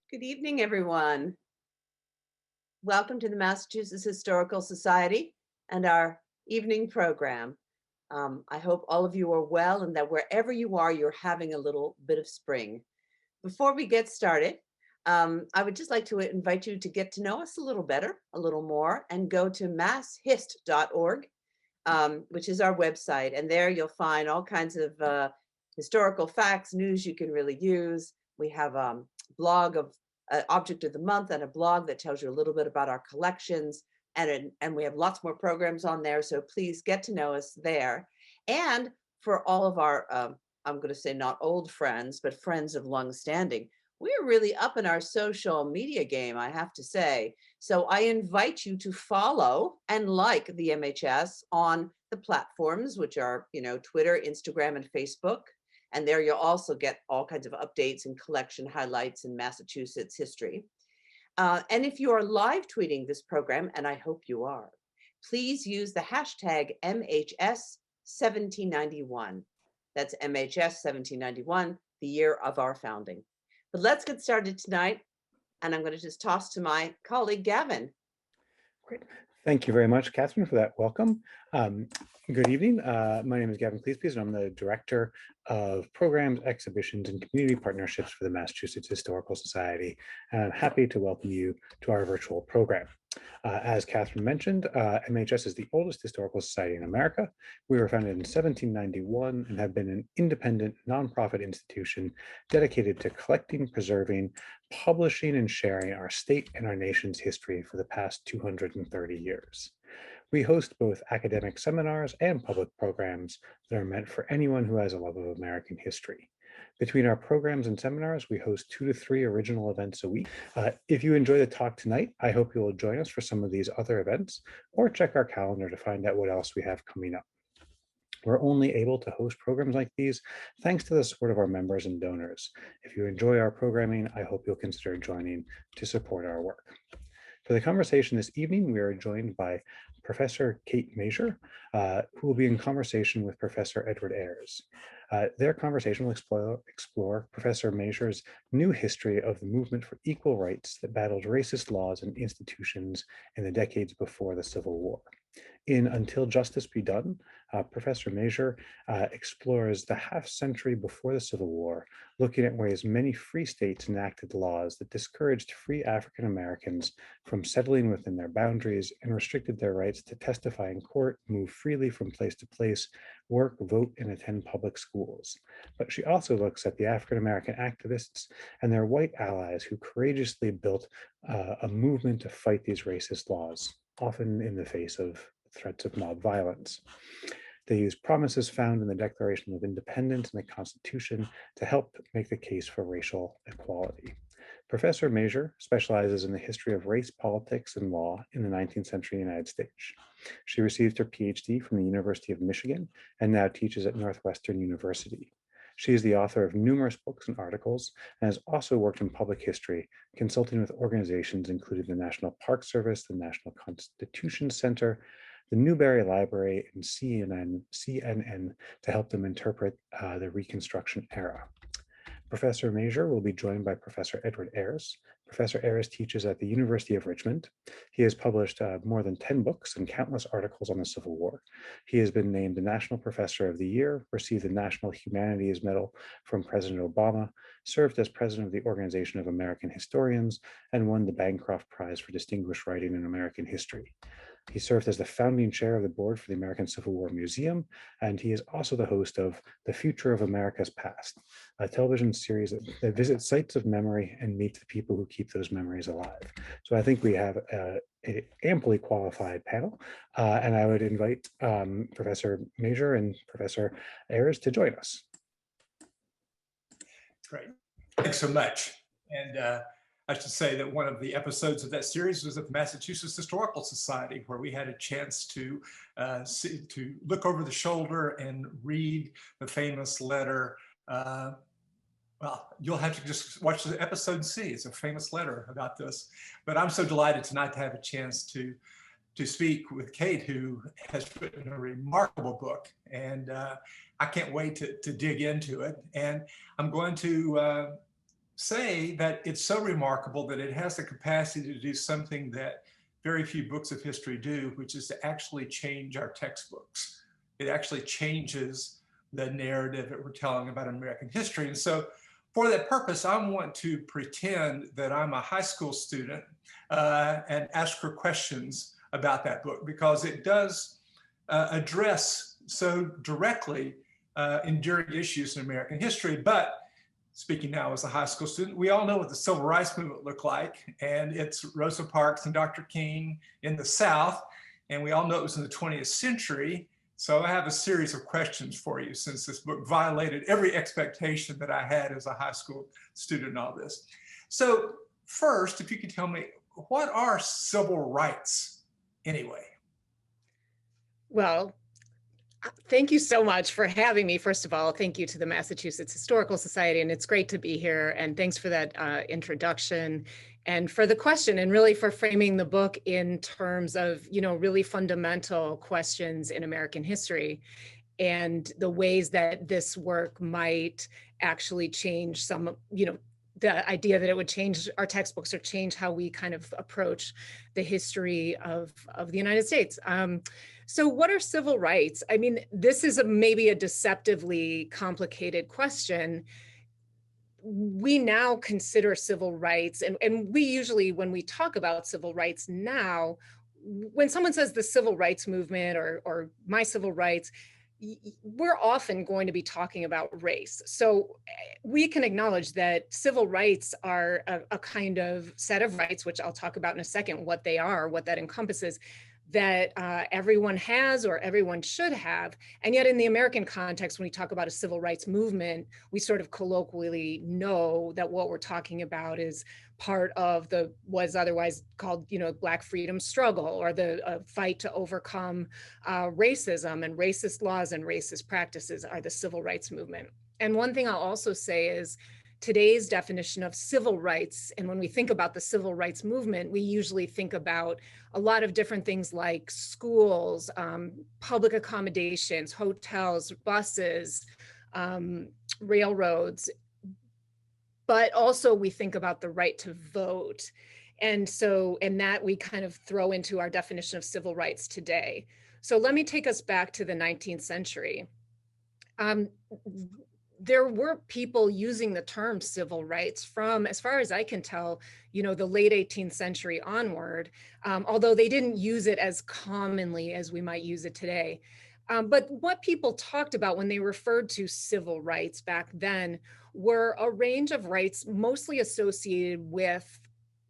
Good evening, everyone. Welcome to the Massachusetts Historical Society and our evening program. I hope all of you are well and that wherever you are, you're having a little bit of spring. Before we get started, I would just like to invite you to get to know us a little better, a little more, and go to masshist.org, which is our website. And there you'll find all kinds of historical facts, news you can really use. We have a blog of object of the month and a blog that tells you a little bit about our collections. And we have lots more programs on there. So please get to know us there. And for all of our, I'm going to say not old friends, but friends of long standing, we're really up in our social media game, I have to say. So I invite you to follow and like the MHS on the platforms, which are, Twitter, Instagram, and Facebook. And there you'll also get all kinds of updates and collection highlights in Massachusetts history. And if you are live tweeting this program, and I hope you are, please use the hashtag MHS1791. That's MHS1791, the year of our founding. But let's get started tonight. And I'm going to just toss to my colleague, Gavin. Great. Thank you very much, Catherine, for that welcome. Good evening. My name is Gavin Cleesepies, and I'm the Director of Programs, Exhibitions, and Community Partnerships for the Massachusetts Historical Society. And I'm happy to welcome you to our virtual program. As Catherine mentioned, MHS is the oldest historical society in America. We were founded in 1791 and have been an independent nonprofit institution dedicated to collecting, preserving, publishing, and sharing our state and our nation's history for the past 230 years. We host both academic seminars and public programs that are meant for anyone who has a love of American history. Between our programs and seminars, we host 2 to 3 original events a week. If you enjoy the talk tonight, I hope you will join us for some of these other events or check our calendar to find out what else we have coming up. We're only able to host programs like these thanks to the support of our members and donors. If you enjoy our programming, I hope you'll consider joining to support our work. For the conversation this evening, we are joined by Professor Kate Masur, who will be in conversation with Professor Edward Ayers. Their conversation will explore Professor Masur's new history of the movement for equal rights that battled racist laws and institutions in the decades before the Civil War. In Until Justice Be Done, Professor Masur explores the half-century before the Civil War, looking at ways many free states enacted laws that discouraged free African Americans from settling within their boundaries and restricted their rights to testify in court, move freely from place to place, work, vote, and attend public schools. But she also looks at the African American activists and their white allies who courageously built a movement to fight these racist laws, often in the face of threats of mob violence. They use promises found in the Declaration of Independence and the Constitution to help make the case for racial equality. Professor Masur specializes in the history of race, politics, and law in the 19th century United States. She received her PhD from the University of Michigan and now teaches at Northwestern University. She is the author of numerous books and articles and has also worked in public history, consulting with organizations including the National Park Service, the National Constitution Center, the Newberry Library, and CNN to help them interpret the Reconstruction era. Professor Masur will be joined by Professor Edward Ayers. Professor Ayers teaches at the University of Richmond. He has published more than 10 books and countless articles on the Civil War. He has been named the National Professor of the Year, received the National Humanities Medal from President Obama, served as president of the Organization of American Historians, and won the Bancroft Prize for Distinguished Writing in American History. He served as the founding chair of the board for the American Civil War Museum, and he is also the host of The Future of America's Past, a television series that visits sites of memory and meets the people who keep those memories alive. So I think we have an amply qualified panel, and I would invite Professor Masur and Professor Ayers to join us. Great, thanks so much. And I should say that one of the episodes of that series was at the Massachusetts Historical Society, where we had a chance to look over the shoulder and read the famous letter. Well, you'll have to just watch the episode and see. It's a famous letter about this. But I'm so delighted tonight to have a chance to speak with Kate, who has written a remarkable book. And I can't wait to dig into it. And I'm going to say that it's so remarkable that it has the capacity to do something that very few books of history do, which is to actually change our textbooks. It actually changes the narrative that we're telling about American history. And so for that purpose, I want to pretend that I'm a high school student and ask her questions about that book, because it does address so directly enduring issues in American history. But speaking now as a high school student, we all know what the civil rights movement looked like, and it's Rosa Parks and Dr. King in the South, and we all know it was in the 20th century. So I have a series of questions for you, since this book violated every expectation that I had as a high school student in all this. So first, if you could tell me, what are civil rights anyway? Well, thank you so much for having me. First of all, thank you to the Massachusetts Historical Society, and it's great to be here. And thanks for that introduction and for the question, and really for framing the book in terms of, really fundamental questions in American history and the ways that this work might actually change some, the idea that it would change our textbooks or change how we kind of approach the history of the United States. So what are civil rights? I mean, this is maybe a deceptively complicated question. We now consider civil rights, and we usually, when we talk about civil rights now, when someone says the civil rights movement or my civil rights, we're often going to be talking about race. So we can acknowledge that civil rights are a kind of set of rights, which I'll talk about in a second, what they are, what that encompasses, that everyone has or everyone should have. And yet in the American context, when we talk about a civil rights movement, we sort of colloquially know that what we're talking about is part of the what's otherwise called, Black freedom struggle, or the fight to overcome racism, and racist laws and racist practices are the civil rights movement. And one thing I'll also say is today's definition of civil rights, and when we think about the civil rights movement, we usually think about a lot of different things like schools, public accommodations, hotels, buses, railroads, but also we think about the right to vote. And that we kind of throw into our definition of civil rights today. So let me take us back to the 19th century. There were people using the term civil rights from, as far as I can tell, the late 18th century onward, although they didn't use it as commonly as we might use it today. But what people talked about when they referred to civil rights back then were a range of rights mostly associated with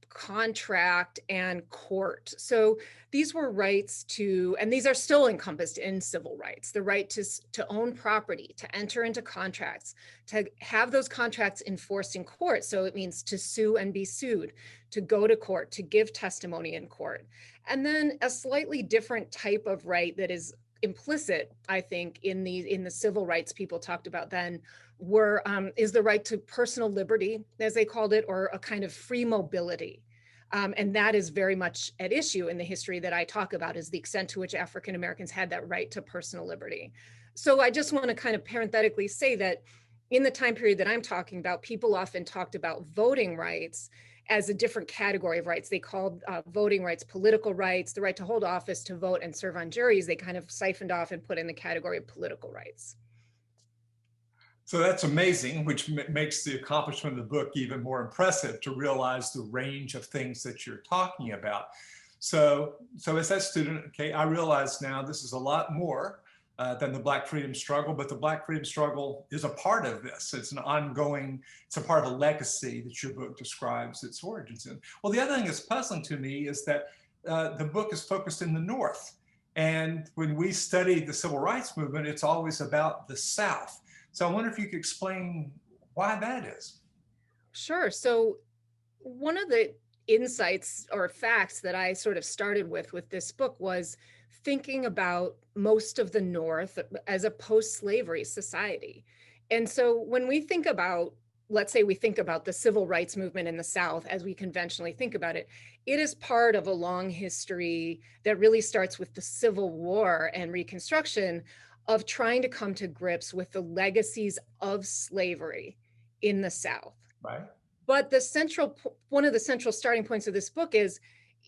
contract and court. So these were rights to, and these are still encompassed in civil rights, the right to own property, to enter into contracts, to have those contracts enforced in court. So it means to sue and be sued, to go to court, to give testimony in court. And then a slightly different type of right that is implicit, I think, in the civil rights people talked about then is the right to personal liberty, as they called it, or a kind of free mobility. And that is very much at issue in the history that I talk about, is the extent to which African Americans had that right to personal liberty. So I just want to kind of parenthetically say that in the time period that I'm talking about, people often talked about voting rights as a different category of rights. They called voting rights political rights, the right to hold office, to vote and serve on juries. They kind of siphoned off and put in the category of political rights. So that's amazing, which makes the accomplishment of the book even more impressive, to realize the range of things that you're talking about. So as that student, okay, I realize now this is a lot more than the Black freedom struggle, but the Black freedom struggle is a part of this. It's an ongoing, it's a part of a legacy that your book describes its origins in. Well, the other thing that's puzzling to me is that the book is focused in the North. And when we study the civil rights movement, it's always about the South. So I wonder if you could explain why that is. Sure. So one of the insights or facts that I sort of started with this book was thinking about most of the North as a post-slavery society. And so when we think about, let's say we think about the civil rights movement in the South as we conventionally think about it, it is part of a long history that really starts with the Civil War and Reconstruction of trying to come to grips with the legacies of slavery in the South. Right. But one of the central starting points of this book is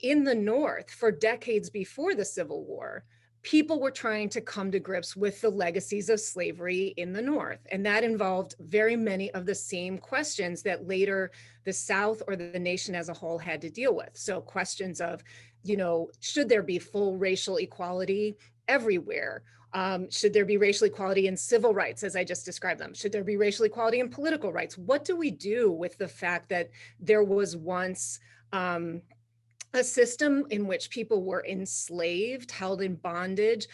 in the North, for decades before the Civil War, people were trying to come to grips with the legacies of slavery in the North. And that involved very many of the same questions that later the South or the nation as a whole had to deal with. So questions of, should there be full racial equality everywhere? Should there be racial equality in civil rights, as I just described them? Should there be racial equality in political rights? What do we do with the fact that there was once a system in which people were enslaved, held in bondage,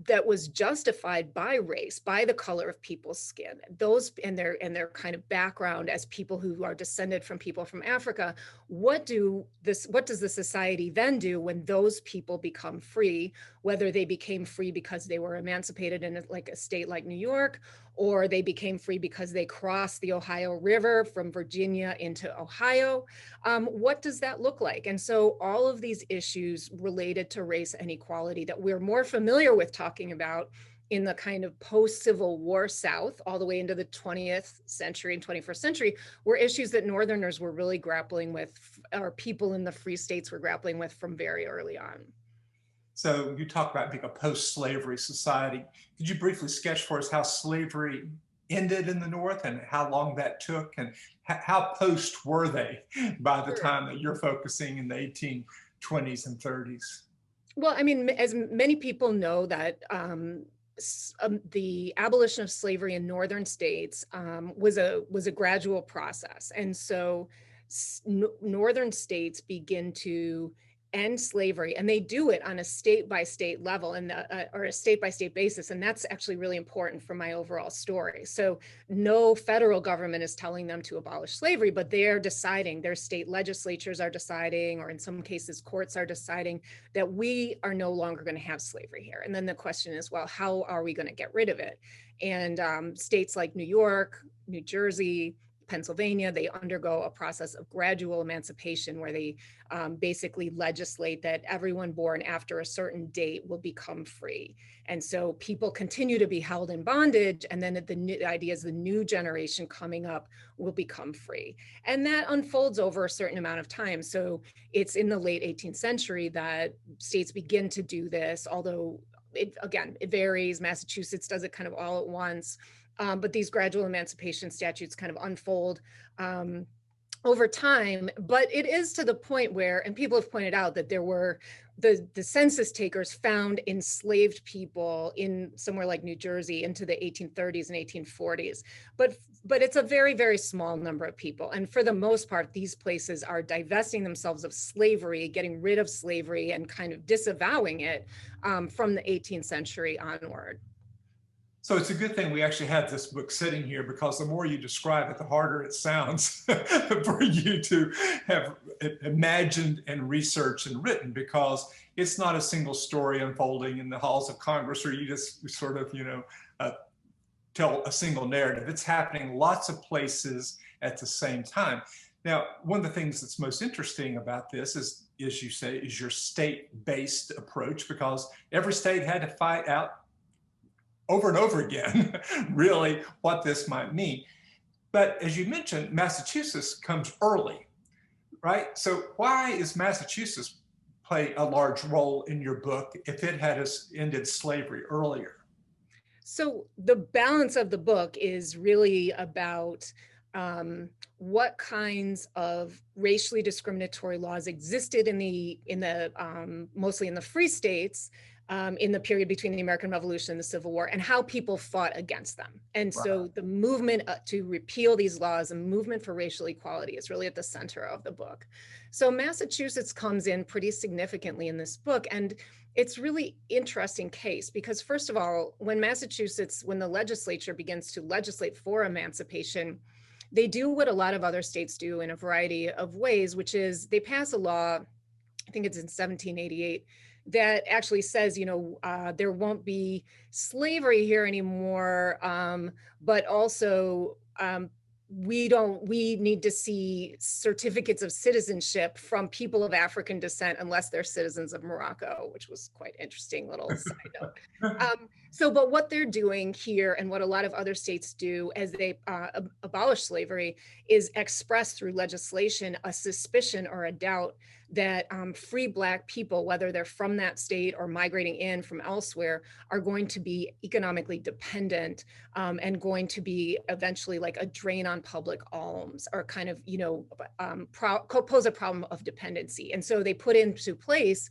that was justified by race, by the color of people's skin, those and their kind of background as people who are descended from people from Africa? What does the society then do when those people become free, whether they became free because they were emancipated in a state like New York, or they became free because they crossed the Ohio River from Virginia into Ohio? What does that look like? And so all of these issues related to race and equality that we're more familiar with talking about in the kind of post-Civil War South, all the way into the 20th century and 21st century, were issues that Northerners were really grappling with, or people in the free states were grappling with from very early on. So you talk about being a post-slavery society. Could you briefly sketch for us how slavery ended in the North and how long that took, and how post were they by the time that you're focusing in the 1820s and 30s? Well, I mean, as many people know, that the abolition of slavery in northern states was a gradual process, and so northern states begin to end slavery, and they do it on a state-by-state level and or a state-by-state basis, and that's actually really important for my overall story. So no federal government is telling them to abolish slavery, but they're deciding, their state legislatures are deciding, or in some cases courts are deciding, that we are no longer going to have slavery here. And then the question is, well, how are we going to get rid of it? And states like New York, New Jersey, Pennsylvania, they undergo a process of gradual emancipation where they basically legislate that everyone born after a certain date will become free. And so people continue to be held in bondage, and then the idea is the new generation coming up will become free. And that unfolds over a certain amount of time. So it's in the late 18th century that states begin to do this, although it varies. Massachusetts does it kind of all at once. But these gradual emancipation statutes kind of unfold over time. But it is to the point where, and people have pointed out that there were the census takers found enslaved people in somewhere like New Jersey into the 1830s and 1840s. But it's a very, very small number of people. And for the most part, these places are divesting themselves of slavery, getting rid of slavery, and kind of disavowing it from the 18th century onward. So it's a good thing we actually have this book sitting here, because the more you describe it, the harder it sounds for you to have imagined and researched and written, because it's not a single story unfolding in the halls of Congress, or you just sort of, tell a single narrative. It's happening lots of places at the same time. Now, one of the things that's most interesting about this is, as you say, is your state-based approach, because every state had to fight out over and over again, really, what this might mean. But as you mentioned, Massachusetts comes early, right? So why is Massachusetts play a large role in your book if it had ended slavery earlier? So the balance of the book is really about what kinds of racially discriminatory laws existed mostly in the free states in the period between the American Revolution and the Civil War, and how people fought against them. And so the movement to repeal these laws, and movement for racial equality, is really at the center of the book. So Massachusetts comes in pretty significantly in this book, and it's really interesting case, because first of all, when the legislature begins to legislate for emancipation, they do what a lot of other states do in a variety of ways, which is they pass a law, I think it's in 1788, that actually says, there won't be slavery here anymore, but also we need to see certificates of citizenship from people of African descent unless they're citizens of Morocco, which was quite interesting little side note. But what they're doing here, and what a lot of other states do as they abolish slavery, is express through legislation a suspicion or a doubt that free Black people, whether they're from that state or migrating in from elsewhere, are going to be economically dependent and going to be eventually like a drain on public alms, or kind of, pose a problem of dependency. And so they put into place,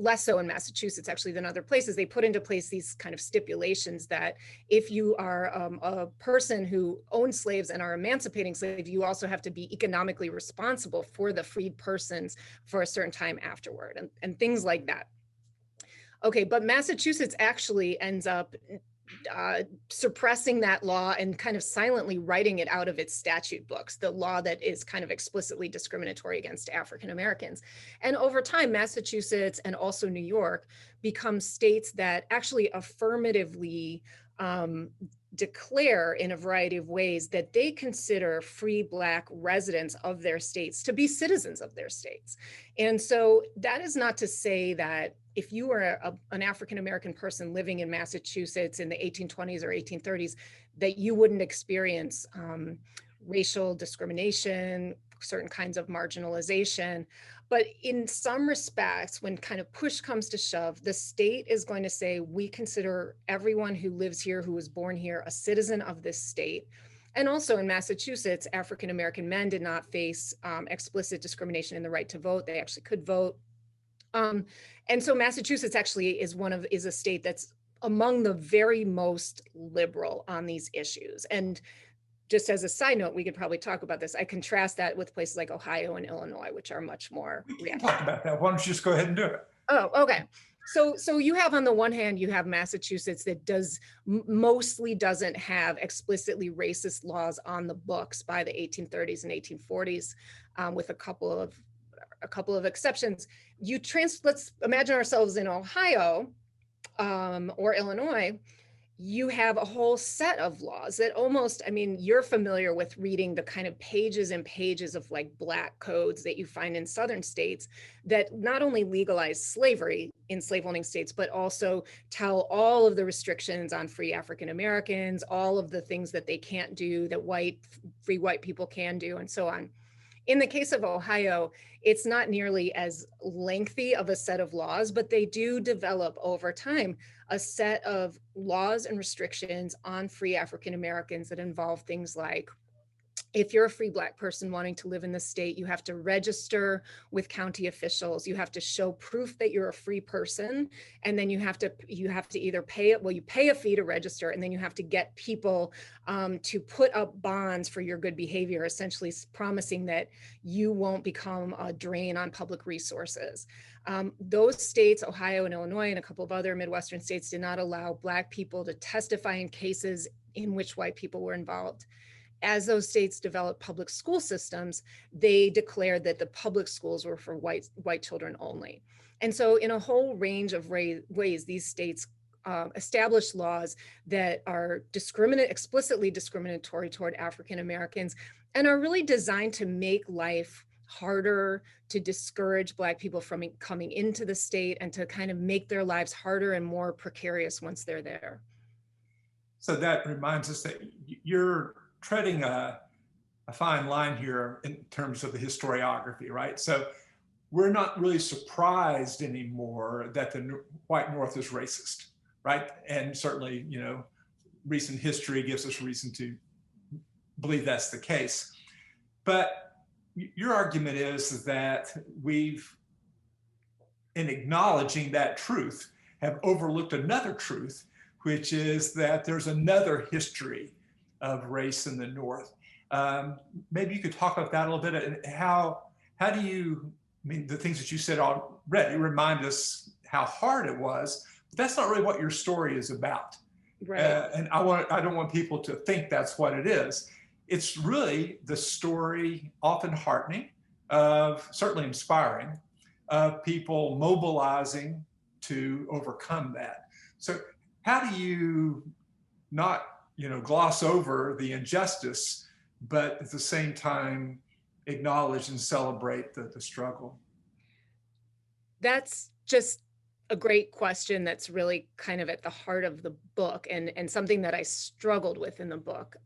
less so in Massachusetts actually than other places, they put into place these kind of stipulations that if you are a person who owns slaves and are emancipating slaves, you also have to be economically responsible for the freed persons for a certain time afterward, and things like that. Okay, but Massachusetts actually ends up suppressing that law and kind of silently writing it out of its statute books, the law that is kind of explicitly discriminatory against African Americans. And over time, Massachusetts and also New York become states that actually affirmatively declare in a variety of ways that they consider free Black residents of their states to be citizens of their states. And so that is not to say that if you were an African-American person living in Massachusetts in the 1820s or 1830s, that you wouldn't experience racial discrimination, certain kinds of marginalization. But in some respects, when kind of push comes to shove, the state is going to say, we consider everyone who lives here, who was born here, a citizen of this state. And also in Massachusetts, African-American men did not face explicit discrimination in the right to vote. They actually could vote. And so Massachusetts actually is a state that's among the very most liberal on these issues. And just as a side note, we could probably talk about this. I contrast that with places like Ohio and Illinois, which are much more reactionary. We can talk about that. Why don't you just go ahead and do it? Oh, okay. So you have, on the one hand, you have Massachusetts that mostly doesn't have explicitly racist laws on the books by the 1830s and 1840s, with a couple of exceptions. Let's imagine ourselves in Ohio or Illinois. You have a whole set of laws that almost, I mean, you're familiar with reading the kind of pages and pages of like Black codes that you find in Southern states that not only legalize slavery in slave-owning states, but also tell all of the restrictions on free African Americans, all of the things that they can't do that free white people can do, and so on. In the case of Ohio, it's not nearly as lengthy of a set of laws, but they do develop over time a set of laws and restrictions on free African Americans that involve things like, if you're a free Black person wanting to live in the state, you have to register with county officials. You have to show proof that you're a free person. And then you have to either pay it, well, you pay a fee to register, and then you have to get people to put up bonds for your good behavior, essentially promising that you won't become a drain on public resources. Those states, Ohio and Illinois and a couple of other Midwestern states, did not allow Black people to testify in cases in which white people were involved. As those states developed public school systems, they declared that the public schools were for white children only. And so in a whole range of ways, these states established laws that are explicitly discriminatory toward African Americans, and are really designed to make life harder, to discourage Black people from coming into the state, and to kind of make their lives harder and more precarious once they're there. So that reminds us that you're treading a fine line here in terms of the historiography, right? So we're not really surprised anymore that the white North is racist, right? And certainly, recent history gives us reason to believe that's the case. But your argument is that we've, in acknowledging that truth, have overlooked another truth, which is that there's another history of race in the North. Maybe you could talk about that a little bit. And how do you, the things that you said already remind us how hard it was, but that's not really what your story is about. Right. And I don't want people to think that's what it is. It's really the story, often heartening, certainly inspiring, of people mobilizing to overcome that. So how do you not gloss over the injustice but at the same time, acknowledge and celebrate the struggle? That's just a great question that's really kind of at the heart of the book, and something that I struggled with in the book.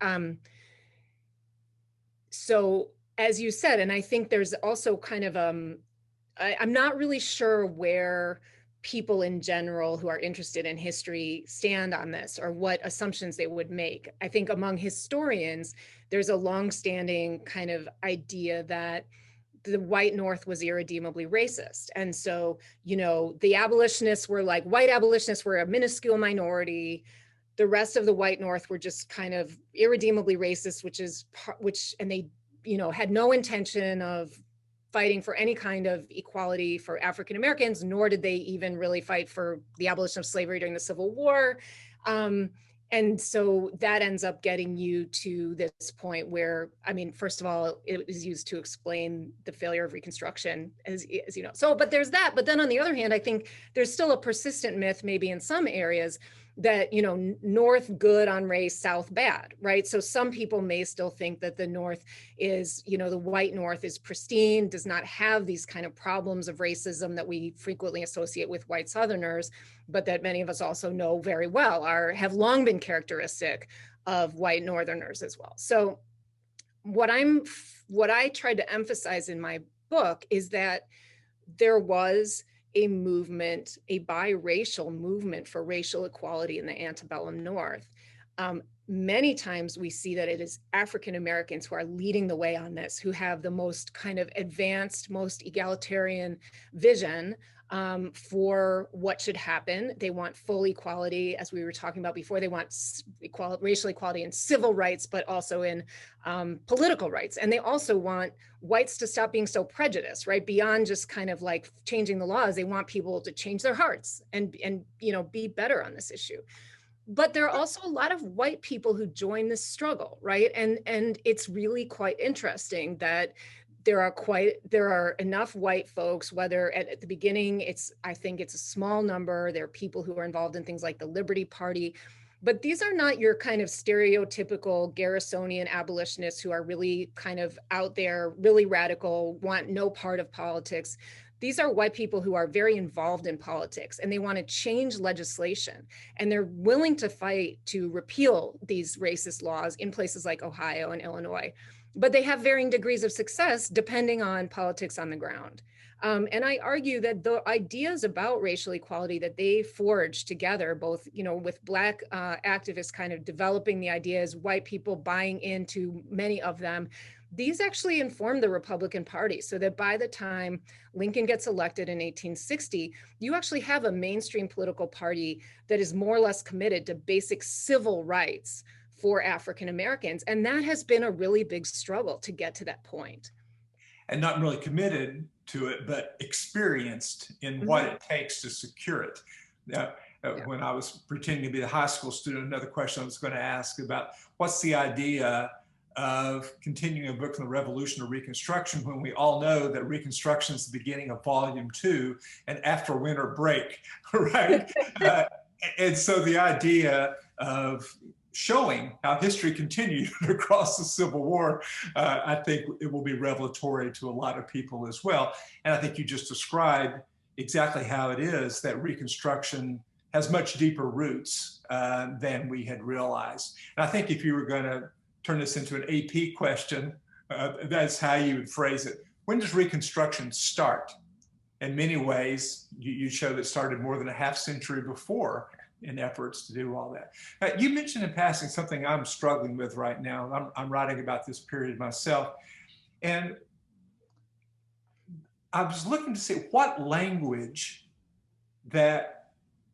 So as you said, and I think there's also kind of, I'm not really sure where people in general who are interested in history stand on this, or what assumptions they would make. I think among historians, there's a longstanding kind of idea that the white North was irredeemably racist. And so, you know, the abolitionists were like, white abolitionists were a minuscule minority. The rest of the white North were just kind of irredeemably racist, and they, you know, had no intention of fighting for any kind of equality for African Americans, nor did they even really fight for the abolition of slavery during the Civil War. And so that ends up getting you to this point where, I mean, first of all, it was used to explain the failure of Reconstruction, as you know. So, but there's that. But then on the other hand, I think there's still a persistent myth, maybe in some areas, that, you know, North good on race, South bad, right? So some people may still think that the North is, you know, the white North is pristine, does not have these kind of problems of racism that we frequently associate with white Southerners, but that many of us also know very well have long been characteristic of white Northerners as well. So what I tried to emphasize in my book is that there was a movement, a biracial movement for racial equality in the antebellum North. Many times we see that it is African Americans who are leading the way on this, who have the most kind of advanced, most egalitarian vision for what should happen. They want full equality, as we were talking about before. They want racial equality in civil rights, but also in political rights. And they also want whites to stop being so prejudiced, right? Beyond just kind of like changing the laws, they want people to change their hearts and you know, be better on this issue. But there are also a lot of white people who join this struggle, right? And it's really quite interesting that there are enough white folks, whether at the beginning, I think it's a small number. There are people who are involved in things like the Liberty Party, but these are not your kind of stereotypical Garrisonian abolitionists who are really kind of out there, really radical, want no part of politics. These are white people who are very involved in politics, and they want to change legislation, and they're willing to fight to repeal these racist laws in places like Ohio and Illinois. But they have varying degrees of success depending on politics on the ground. And I argue that the ideas about racial equality that they forged together, both, you know, with Black activists kind of developing the ideas, white people buying into many of them, these actually informed the Republican Party, so that by the time Lincoln gets elected in 1860, you actually have a mainstream political party that is more or less committed to basic civil rights for African Americans. And that has been a really big struggle to get to that point. And not really committed to it, but experienced in what it takes to secure it. When I was pretending to be a high school student, another question I was going to ask about what's the idea of continuing a book from the Revolution to Reconstruction, when we all know that Reconstruction is the beginning of volume 2 and after winter break, right? And so the idea of showing how history continued across the Civil War, I think it will be revelatory to a lot of people as well. And I think you just described exactly how it is that Reconstruction has much deeper roots than we had realized. And I think if you were going to turn this into an AP question, that's how you would phrase it. When does Reconstruction start? In many ways, you show that it started more than a half century before in efforts to do all that. Now, you mentioned in passing something I'm struggling with right now. I'm writing about this period myself. And I was looking to see what language that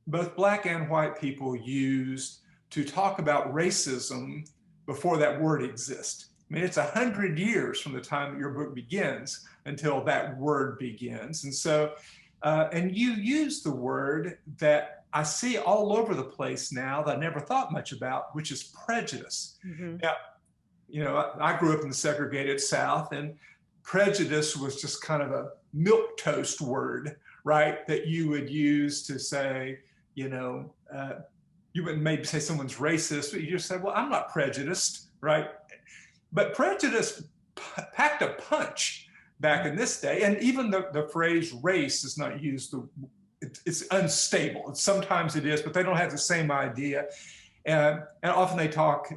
both Black and white people used to talk about racism before that word exists. I mean, it's 100 years from the time that your book begins until that word begins. And so, and you use the word that I see all over the place now that I never thought much about, which is prejudice. Now, you know, I grew up in the segregated South, and prejudice was just kind of a milquetoast word, right? That you would use to say, you know, you wouldn't maybe say someone's racist, but you just say, well, I'm not prejudiced, right? But prejudice packed a punch back in this day. And even the phrase race is not used. It's unstable. Sometimes it is, but they don't have the same idea. And often they talk,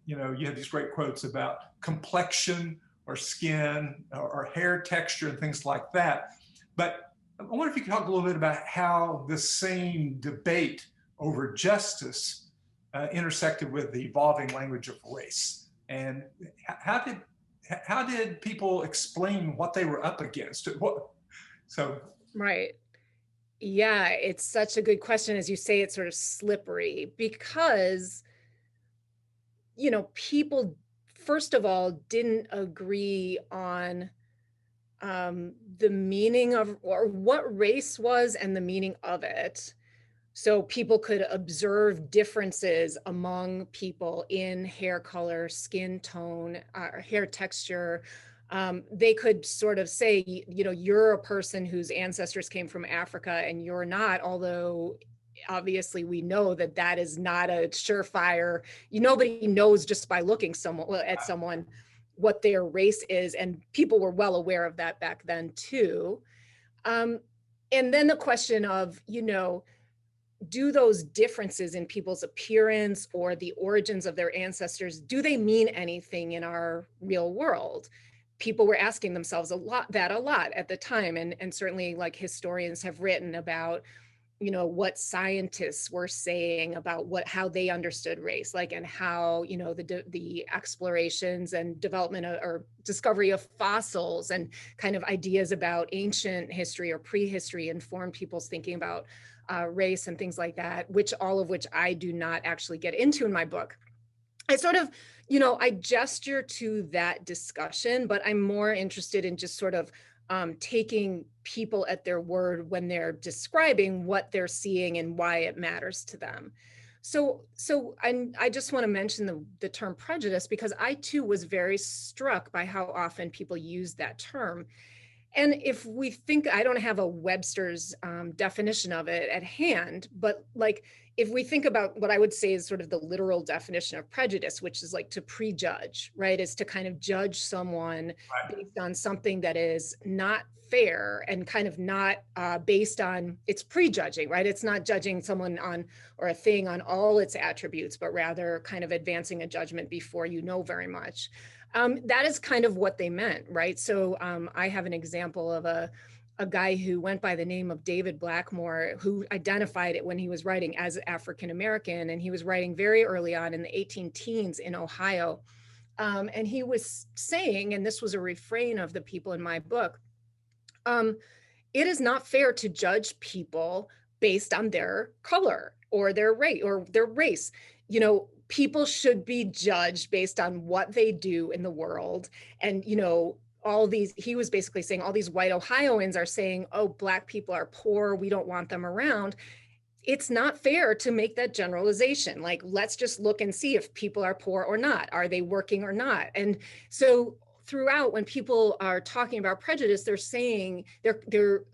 you have these great quotes about complexion or skin or hair texture and things like that. But I wonder if you could talk a little bit about how the same debate over justice intersected with the evolving language of race. And how did people explain what they were up against? Right. Yeah, it's such a good question. As you say, it's sort of slippery because, people, first of all, didn't agree on the meaning of, or what race was and the meaning of it. So people could observe differences among people in hair color, skin tone, hair texture. They could sort of say, you're a person whose ancestors came from Africa and you're not, although obviously we know that that is not a surefire, nobody knows just by looking at someone what their race is. And people were well aware of that back then too. And then the question of, do those differences in people's appearance or the origins of their ancestors, do they mean anything in our real world? People were asking themselves a lot at the time. And certainly like historians have written about, what scientists were saying about how they understood race, and how, the explorations and development or discovery of fossils and kind of ideas about ancient history or prehistory informed people's thinking about race and things like that, all of which I do not actually get into in my book. I sort of, I gesture to that discussion, but I'm more interested in just sort of taking people at their word when they're describing what they're seeing and why it matters to them. So I just want to mention the term prejudice because I too was very struck by how often people use that term. And if we think, I don't have a Webster's definition of it at hand, but if we think about what I would say is sort of the literal definition of prejudice, which is to prejudge, right, is to kind of judge someone based on something that is not fair and kind of not based on, it's prejudging, right? It's not judging someone on or a thing on all its attributes, but rather kind of advancing a judgment before you know very much. That is kind of what they meant, right? So I have an example of a guy who went by the name of David Blackmore, who identified it when he was writing as African-American, and he was writing very early on in the 18-teens in Ohio. And he was saying, and this was a refrain of the people in my book, it is not fair to judge people based on their color or their race. People should be judged based on what they do in the world. And, he was basically saying all these white Ohioans are saying, oh, Black people are poor, we don't want them around. It's not fair to make that generalization. Let's just look and see if people are poor or not. Are they working or not? And so throughout, when people are talking about prejudice, they're saying, they're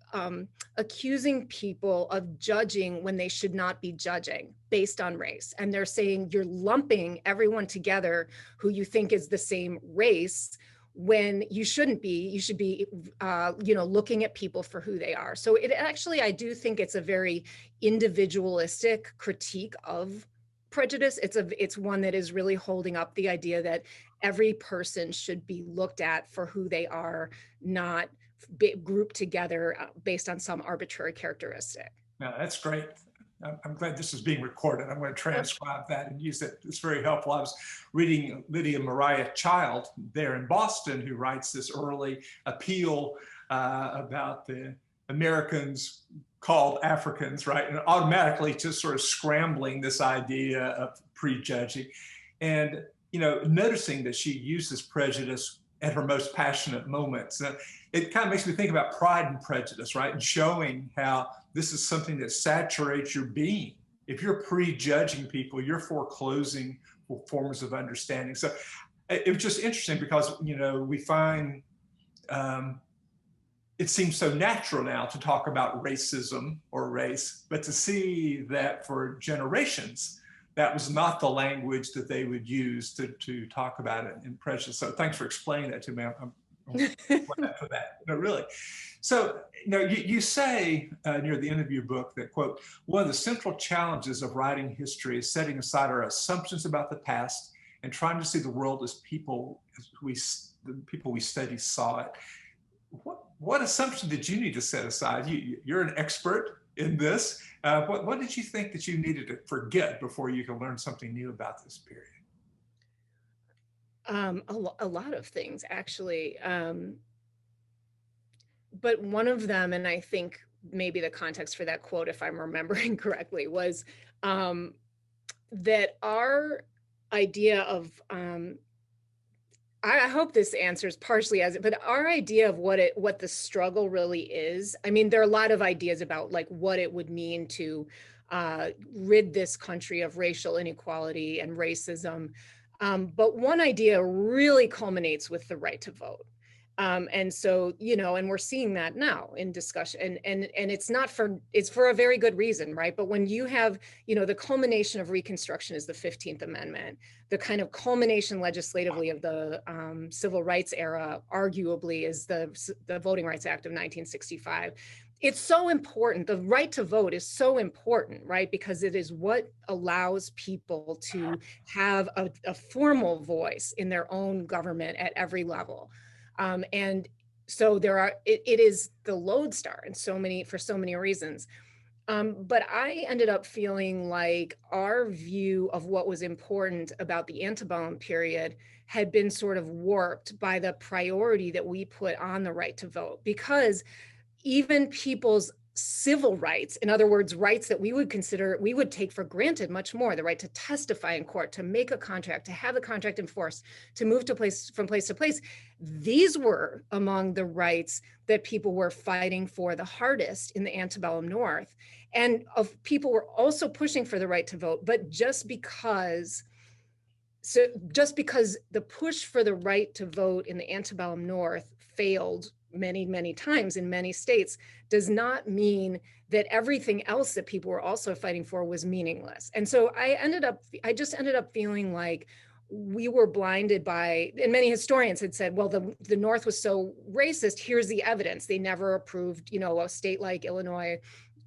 accusing people of judging when they should not be judging based on race. And they're saying you're lumping everyone together who you think is the same race when you shouldn't be. You should be, looking at people for who they are. So it actually, I do think it's a very individualistic critique of prejudice. It's one that is really holding up the idea that every person should be looked at for who they are, not grouped together based on some arbitrary characteristic. No, that's great. I'm glad this is being recorded. I'm going to transcribe that and use it. It's very helpful. I was reading Lydia Mariah Child there in Boston, who writes this early appeal about the Americans called Africans, right? And automatically just sort of scrambling this idea of prejudging. And, noticing that she uses prejudice at her most passionate moments. It kind of makes me think about Pride and Prejudice, right? And showing how this is something that saturates your being. If you're prejudging people, you're foreclosing forms of understanding. So it was just interesting because, we find it seems so natural now to talk about racism or race, but to see that for generations, that was not the language that they would use to talk about it in Prejudice. So thanks for explaining that to me. I'm glad for that. No, really. So, you say near the end of your book that, quote, one of the central challenges of writing history is setting aside our assumptions about the past and trying to see the world as the people we study saw it. What assumption did you need to set aside? You're an expert in this. What did you think that you needed to forget before you could learn something new about this period? A lot of things, actually. But one of them, and I think maybe the context for that quote, if I'm remembering correctly, was that our idea of, I hope this answers partially as it, but our idea of what the struggle really is. I mean, there are a lot of ideas about like what it would mean to rid this country of racial inequality and racism. But one idea really culminates with the right to vote. And so, and we're seeing that now in discussion, and it's for a very good reason, right? But when you have, the culmination of Reconstruction is the 15th Amendment, the kind of culmination legislatively of the civil rights era, arguably, is the Voting Rights Act of 1965. It's so important. The right to vote is so important, right? Because it is what allows people to have a formal voice in their own government at every level. And so it is the lodestar for so many reasons. But I ended up feeling like our view of what was important about the antebellum period had been sort of warped by the priority that we put on the right to vote, because even people's civil rights, in other words, rights that we would take for granted much more, the right to testify in court, to make a contract, to have the contract enforced, to move from place to place, these were among the rights that people were fighting for the hardest in the antebellum North. And people were also pushing for the right to vote, but just because the push for the right to vote in the antebellum North failed many, many times in many states, does not mean that everything else that people were also fighting for was meaningless. And so I just ended up feeling like we were blinded by, and many historians had said, well, the North was so racist, here's the evidence. They never approved, a state like Illinois.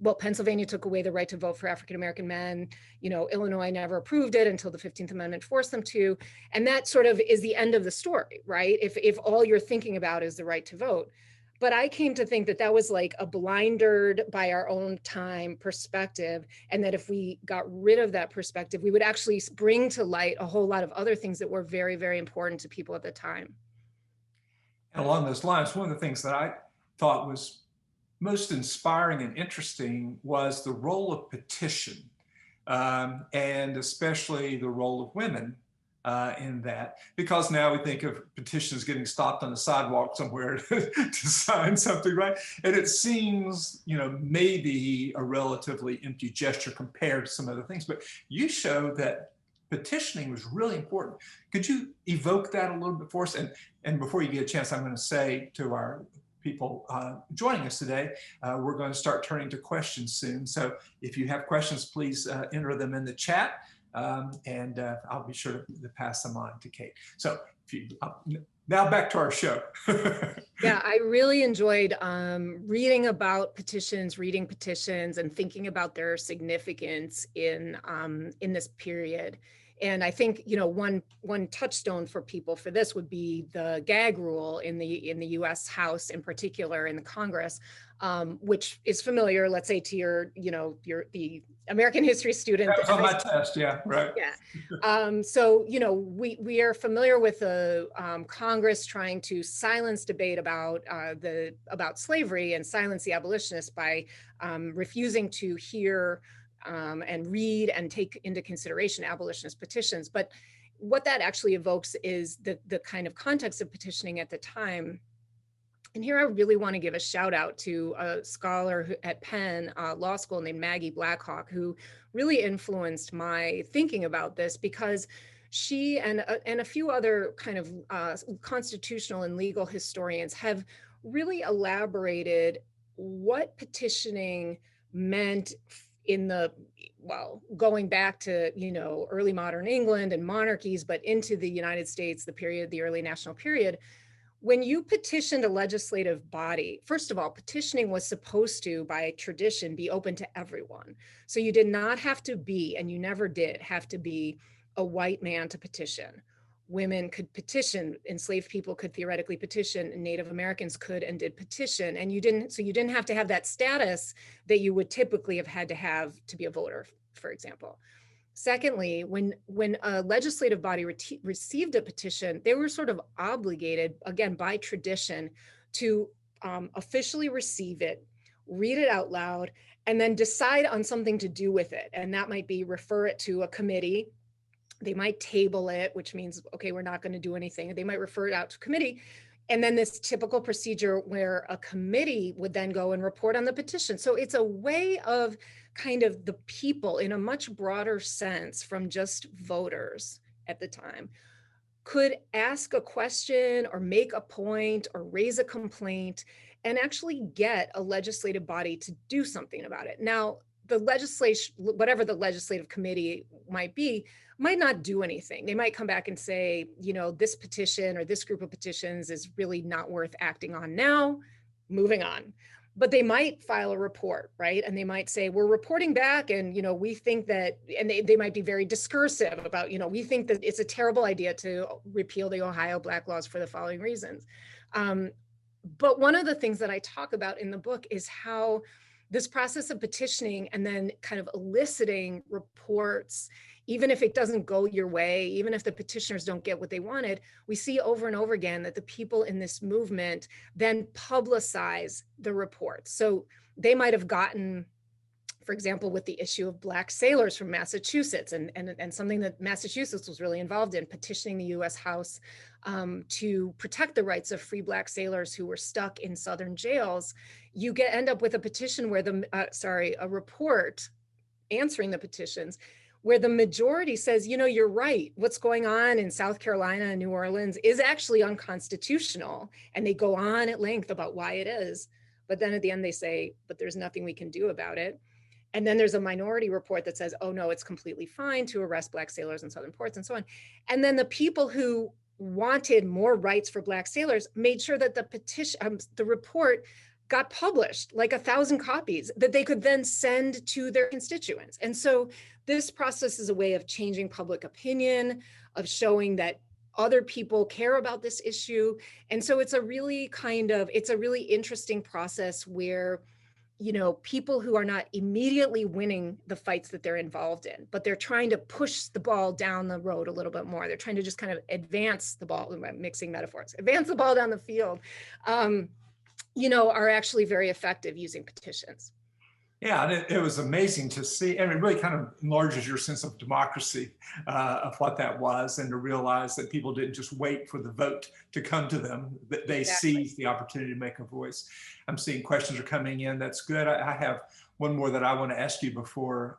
Well, Pennsylvania took away the right to vote for African-American men. Illinois never approved it until the 15th Amendment forced them to. And that sort of is the end of the story, right? If all you're thinking about is the right to vote. But I came to think that was like a blindered by our own time perspective. And that if we got rid of that perspective, we would actually bring to light a whole lot of other things that were very, very important to people at the time. And along those lines, one of the things that I thought was most inspiring and interesting was the role of petition, and especially the role of women in that, because now we think of petitions getting stopped on the sidewalk somewhere to sign something, right? And it seems, maybe a relatively empty gesture compared to some other things, but you show that petitioning was really important. Could you evoke that a little bit for us? And before you get a chance, I'm going to say to our people joining us today, we're going to start turning to questions soon. So if you have questions, please enter them in the chat, and I'll be sure to pass them on to Kate. So now back to our show. Yeah, I really enjoyed reading petitions and thinking about their significance in this period. And I think, one touchstone for people for this would be the gag rule in the U.S. House, in particular in the Congress, which is familiar, let's say, to the American history student. That was on my test, yeah, right. Yeah. So, we are familiar with the Congress trying to silence debate about slavery and silence the abolitionists by refusing to hear and read and take into consideration abolitionist petitions. But what that actually evokes is the kind of context of petitioning at the time. And here I really want to give a shout out to a scholar at Penn Law School named Maggie Blackhawk, who really influenced my thinking about this, because she and a few other kind of constitutional and legal historians have really elaborated what petitioning meant going back to, early modern England and monarchies, but into the United States, the early national period, when you petitioned a legislative body, first of all, petitioning was supposed to, by tradition, be open to everyone. So you did not have to be, and you never did have to be, a white man to petition. Women could petition, enslaved people could theoretically petition, and Native Americans could and did petition. And you didn't have to have that status that you would typically have had to be a voter, for example. Secondly, when a legislative body received a petition, they were sort of obligated, again, by tradition, to officially receive it, read it out loud, and then decide on something to do with it. And that might be refer it to a committee. They might table it, which means, okay, we're not going to do anything. They might refer it out to committee. And then this typical procedure where a committee would then go and report on the petition. So it's a way of kind of the people, in a much broader sense from just voters at the time, could ask a question or make a point or raise a complaint and actually get a legislative body to do something about it. Now, the legislation, whatever the legislative committee might be, might not do anything. They might come back and say, this petition or this group of petitions is really not worth acting on now, moving on. But they might file a report, right? And they might say, we're reporting back and, we think that, and they might be very discursive about, we think that it's a terrible idea to repeal the Ohio Black laws for the following reasons. But one of the things that I talk about in the book is how this process of petitioning and then kind of eliciting reports, even if it doesn't go your way, even if the petitioners don't get what they wanted, we see over and over again that the people in this movement then publicize the reports. So they might have gotten, for example, with the issue of Black sailors from Massachusetts, and something that Massachusetts was really involved in, petitioning the US House to protect the rights of free Black sailors who were stuck in Southern jails. You end up with a petition where a report answering the petitions, where the majority says, you're right, what's going on in South Carolina and New Orleans is actually unconstitutional. And they go on at length about why it is. But then at the end they say, but there's nothing we can do about it. And then there's a minority report that says, oh no, it's completely fine to arrest Black sailors in Southern ports and so on. And then the people who wanted more rights for Black sailors made sure that the report got published, like 1,000 copies that they could then send to their constituents. And so this process is a way of changing public opinion, of showing that other people care about this issue. And so it's a really interesting process where, people who are not immediately winning the fights that they're involved in, but they're trying to push the ball down the road a little bit more. They're trying to just kind of advance the ball, I'm mixing metaphors, advance the ball down the field, are actually very effective using petitions. Yeah, and it was amazing to see, and it really kind of enlarges your sense of democracy of what that was, and to realize that people didn't just wait for the vote to come to them, that they seized the opportunity to make a voice. I'm seeing questions are coming in. That's good. I have one more that I want to ask you before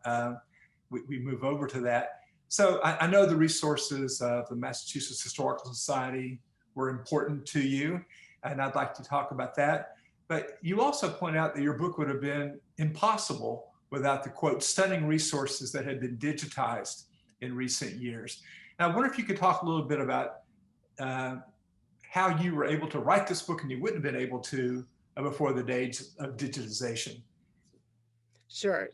we move over to that. So I know the resources of the Massachusetts Historical Society were important to you, and I'd like to talk about that. But you also point out that your book would have been impossible without the, quote, stunning resources that had been digitized in recent years. Now, I wonder if you could talk a little bit about how you were able to write this book and you wouldn't have been able to before the days of digitization. Sure.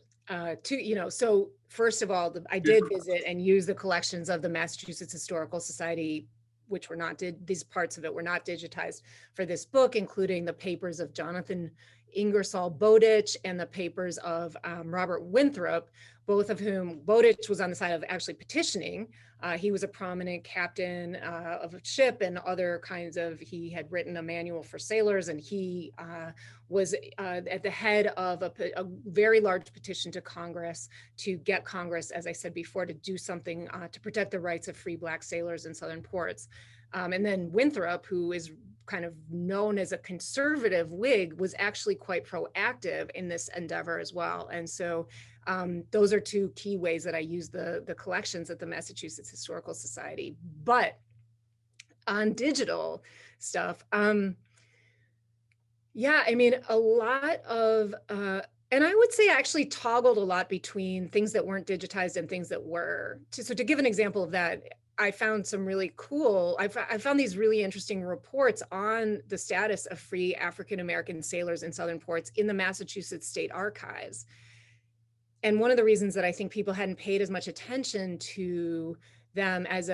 So first of all, I did visit and use the collections of the Massachusetts Historical Society, which were not, these parts of it were not digitized for this book, including the papers of Jonathan Ingersoll Bowditch and the papers of Robert Winthrop, both of whom, Bowditch was on the side of actually petitioning. He was a prominent captain of a ship and other kinds of, he had written a manual for sailors, and he was at the head of a very large petition to Congress to get Congress, as I said before, to do something to protect the rights of free Black sailors in Southern ports. And then Winthrop, who is kind of known as a conservative Whig, was actually quite proactive in this endeavor as well. And so those are two key ways that I use the collections at the Massachusetts Historical Society. But on digital stuff, yeah, I mean, a lot of And I would say I actually toggled a lot between things that weren't digitized and things that were. So to give an example of that, I found some really cool, I found these really interesting reports on the status of free African-American sailors in Southern ports in the Massachusetts State Archives. And one of the reasons that I think people hadn't paid as much attention to them as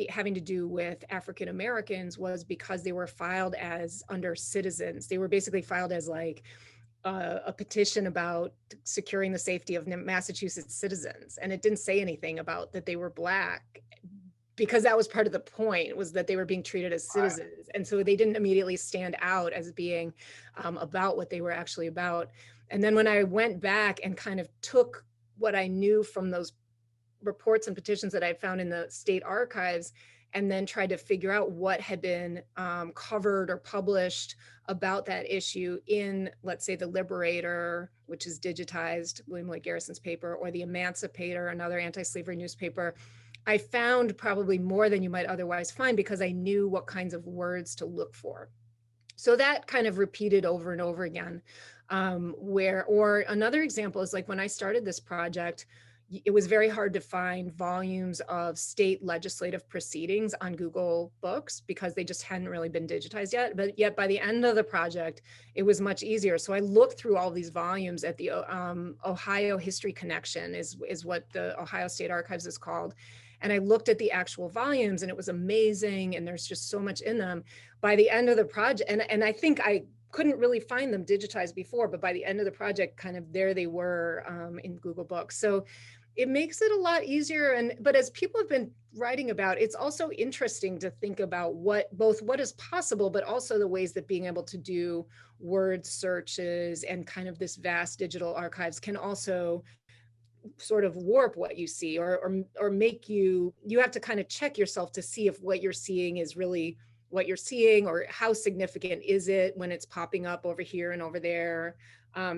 having to do with African Americans was because they were filed as under citizens. They were basically filed as like a petition about securing the safety of Massachusetts citizens. And it didn't say anything about that they were Black, because that was part of the point, was that they were being treated as citizens. And so they didn't immediately stand out as being about what they were actually about. And then when I went back and kind of took what I knew from those reports and petitions that I found in the state archives, and then tried to figure out what had been covered or published about that issue in, let's say, the Liberator, which is digitized, William Lloyd Garrison's paper, or the Emancipator, another anti-slavery newspaper, I found probably more than you might otherwise find because I knew what kinds of words to look for. So that kind of repeated over and over again. Or another example is like when I started this project, it was very hard to find volumes of state legislative proceedings on Google Books because they just hadn't really been digitized yet. But yet by the end of the project, it was much easier. So I looked through all these volumes at the Ohio History Connection is what the Ohio State Archives is called. And I looked at the actual volumes and it was amazing. And there's just so much in them. By the end of the project, and I think I couldn't really find them digitized before, but by the end of the project, kind of there they were in Google Books. So it makes it a lot easier. But as people have been writing about, it's also interesting to think about both what is possible, but also the ways that being able to do word searches and kind of this vast digital archives can also sort of warp what you see or make you have to kind of check yourself to see if what you're seeing is really what you're seeing, or how significant is it when it's popping up over here and over there.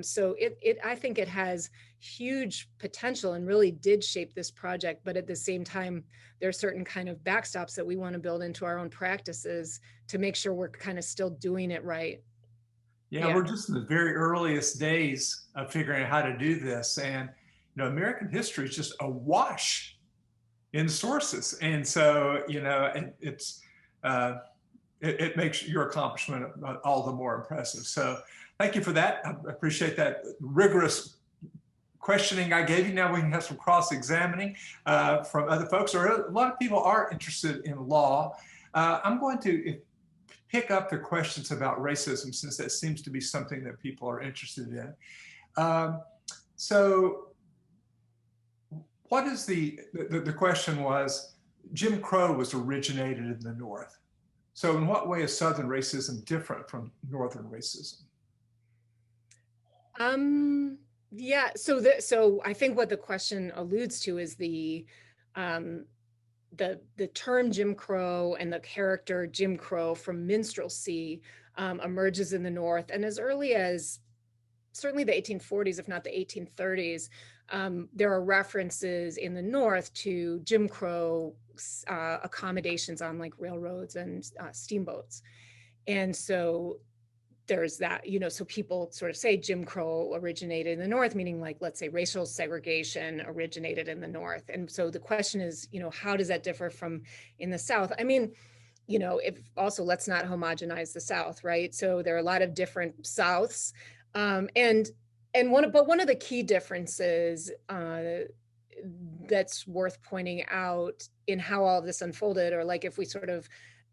So I think it has huge potential and really did shape this project. But at the same time, there are certain kind of backstops that we want to build into our own practices to make sure we're kind of still doing it right. Yeah, we're just in the very earliest days of figuring out how to do this. And, you know, American history is just awash in sources. And so, you know, it makes your accomplishment all the more impressive. So thank you for that. I appreciate that rigorous questioning I gave you. Now we can have some cross-examining from other folks, or a lot of people are interested in law. I'm going to pick up the questions about racism, since that seems to be something that people are interested in. So what is the question was, Jim Crow was originated in the North. So in what way is Southern racism different from Northern racism? Yeah, so I think what the question alludes to is the term Jim Crow and the character Jim Crow from minstrelsy emerges in the North, and as early as certainly the 1840s, if not the 1830s, there are references in the North to Jim Crow accommodations on like railroads and steamboats. And so there's that, you know, so people sort of say Jim Crow originated in the North, meaning like, let's say racial segregation originated in the North. And so the question is, you know, how does that differ from in the South? I mean, you know, if also let's not homogenize the South, right? So there are a lot of different Souths. And one of the key differences that's worth pointing out in how all of this unfolded, or like if we sort of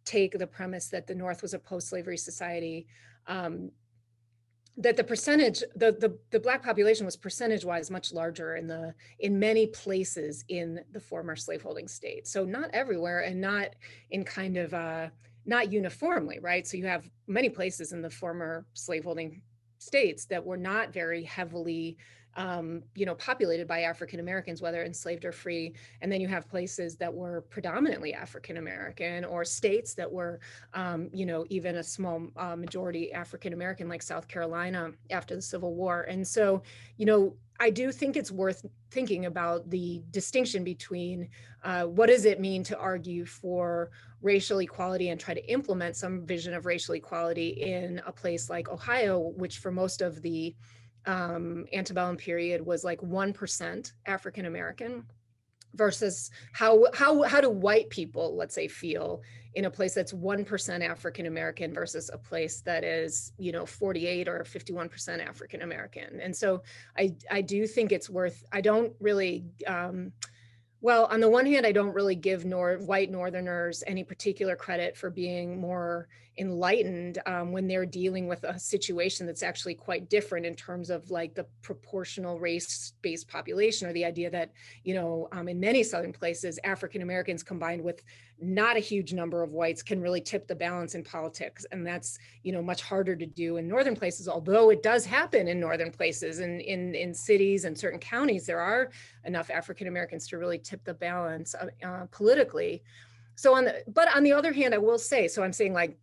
take the premise that the North was a post-slavery society, that the percentage, the Black population was percentage-wise much larger in many places in the former slaveholding states. So not everywhere, and not in kind of not uniformly, right? So you have many places in the former slaveholding states that were not very heavily you know, populated by African Americans, whether enslaved or free. And then you have places that were predominantly African American, or states that were, you know, even a small majority African American, like South Carolina after the Civil War. And so, you know, I do think it's worth thinking about the distinction between what does it mean to argue for racial equality and try to implement some vision of racial equality in a place like Ohio, which for most of the antebellum period was like 1% African American, versus how do white people, let's say, feel in a place that's 1% African American versus a place that is, 48 or 51% African American. And so I do think it's worth, I don't really, well, on the one hand, I don't really give white Northerners any particular credit for being more enlightened when they're dealing with a situation that's actually quite different in terms of like the proportional race-based population, or the idea that, in many Southern places, African Americans combined with not a huge number of whites can really tip the balance in politics. And that's, much harder to do in Northern places, although it does happen in Northern places and in cities and certain counties, there are enough African Americans to really tip the balance politically. So but on the other hand, I will say, so I'm saying like,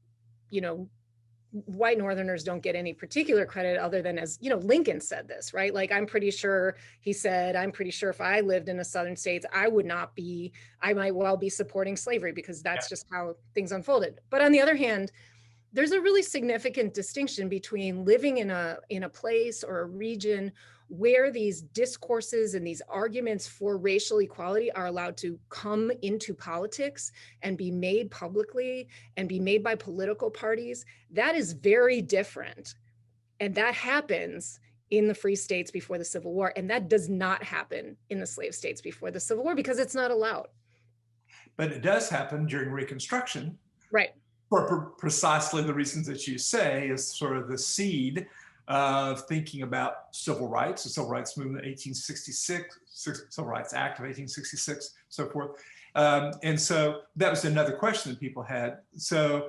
white Northerners don't get any particular credit other than, as Lincoln said this, right? Like, I'm pretty sure he said, I'm pretty sure if I lived in a Southern states, I might well be supporting slavery, because that's just how things unfolded. But on the other hand, there's a really significant distinction between living in a place or a region where these discourses and these arguments for racial equality are allowed to come into politics and be made publicly and be made by political parties. That is very different. And that happens in the free states before the Civil War. And that does not happen in the slave states before the Civil War, because it's not allowed. But it does happen during Reconstruction. Right. For precisely the reasons that you say, is sort of the seed of thinking about civil rights, the Civil Rights Movement, 1866, Civil Rights Act of 1866, so forth. And so that was another question that people had. So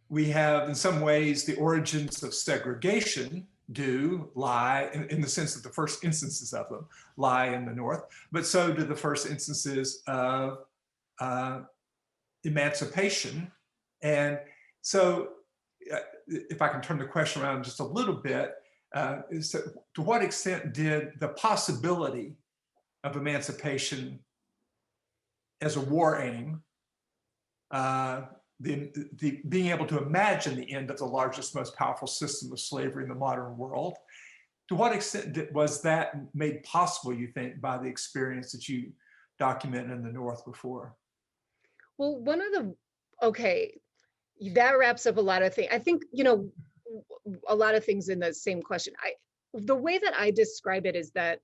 we have, in some ways, the origins of segregation do lie, in the sense that the first instances of them lie in the North, but so do the first instances of emancipation. And so if I can turn the question around just a little bit, is that to what extent did the possibility of emancipation as a war aim, being able to imagine the end of the largest, most powerful system of slavery in the modern world, to what extent was that made possible, you think, by the experience that you documented in the North before? Well, that wraps up a lot of things. I think, a lot of things in the same question. The way that I describe it is that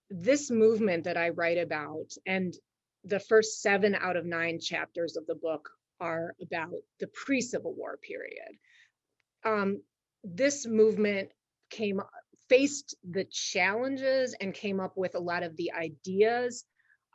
this movement that I write about, and the first 7 out of 9 chapters of the book are about the pre-Civil War period. This movement faced the challenges and came up with a lot of the ideas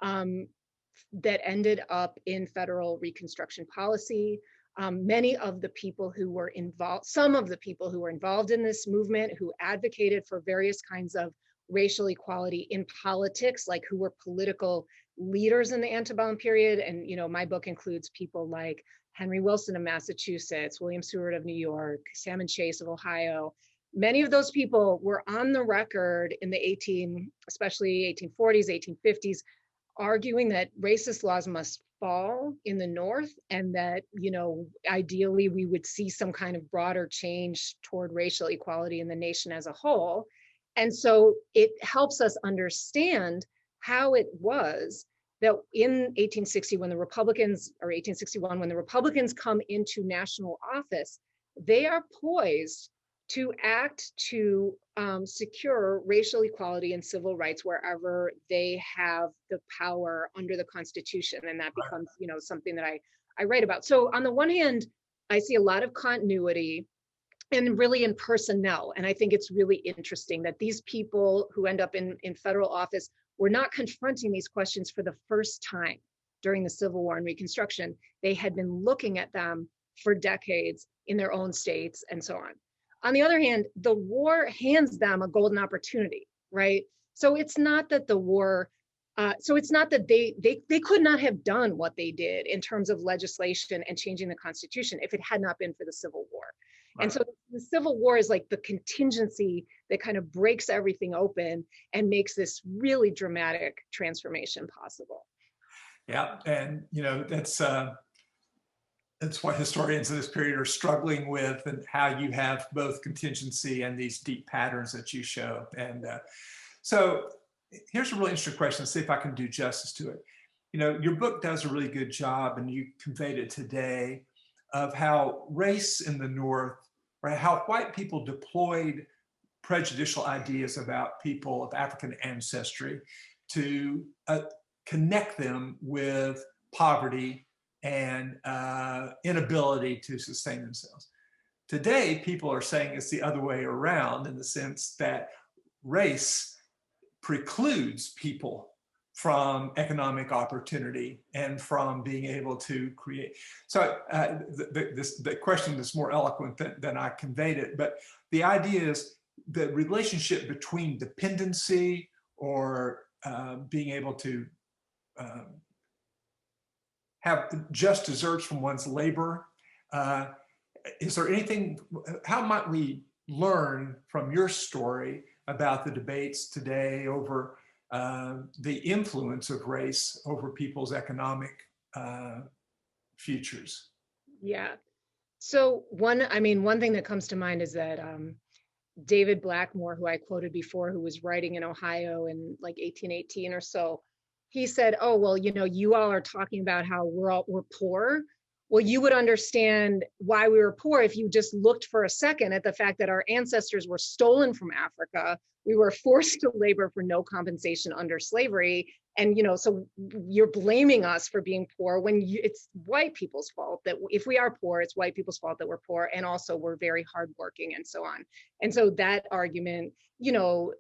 that ended up in federal Reconstruction policy. Many of the people who were involved, some of the people who were involved in this movement, who advocated for various kinds of racial equality in politics, like who were political leaders in the antebellum period. And, my book includes people like Henry Wilson of Massachusetts, William Seward of New York, Salmon Chase of Ohio. Many of those people were on the record in the especially 1840s, 1850s, arguing that racist laws must fall in the North, and that, ideally we would see some kind of broader change toward racial equality in the nation as a whole. And so it helps us understand how it was that in 1860, when the Republicans, or 1861, when the Republicans come into national office, they are poised to act to secure racial equality and civil rights wherever they have the power under the Constitution. And that becomes, something that I write about. So on the one hand, I see a lot of continuity and really in personnel. And I think it's really interesting that these people who end up in federal office were not confronting these questions for the first time during the Civil War and Reconstruction. They had been looking at them for decades in their own states and so on. On the other hand, the war hands them a golden opportunity, right? So it's not that the war, it's not that they could not have done what they did in terms of legislation and changing the Constitution if it had not been for the Civil War. Right. And so the Civil War is like the contingency that kind of breaks everything open and makes this really dramatic transformation possible. Yeah, and that's it's what historians of this period are struggling with, and how you have both contingency and these deep patterns that you show. And so here's a really interesting question. Let's see if I can do justice to it. You know, your book does a really good job, and you conveyed it today, of how race in the North, right, how white people deployed prejudicial ideas about people of African ancestry to connect them with poverty and inability to sustain themselves. Today, people are saying it's the other way around, in the sense that race precludes people from economic opportunity and from being able to create. So the question is more eloquent than I conveyed it, but the idea is the relationship between dependency, or being able to have just deserts from one's labor. Is there anything, how might we learn from your story about the debates today over the influence of race over people's economic futures? Yeah. So one thing that comes to mind is that David Blackmore, who I quoted before, who was writing in Ohio in like 1818 or so, he said, oh, well, you know, you all are talking about how we're poor. Well, you would understand why we were poor if you just looked for a second at the fact that our ancestors were stolen from Africa. We were forced to labor for no compensation under slavery. And, you know, so you're blaming us for being poor when it's white people's fault that if we are poor, it's white people's fault that we're poor. And also we're very hardworking and so on. And so that argument, you know,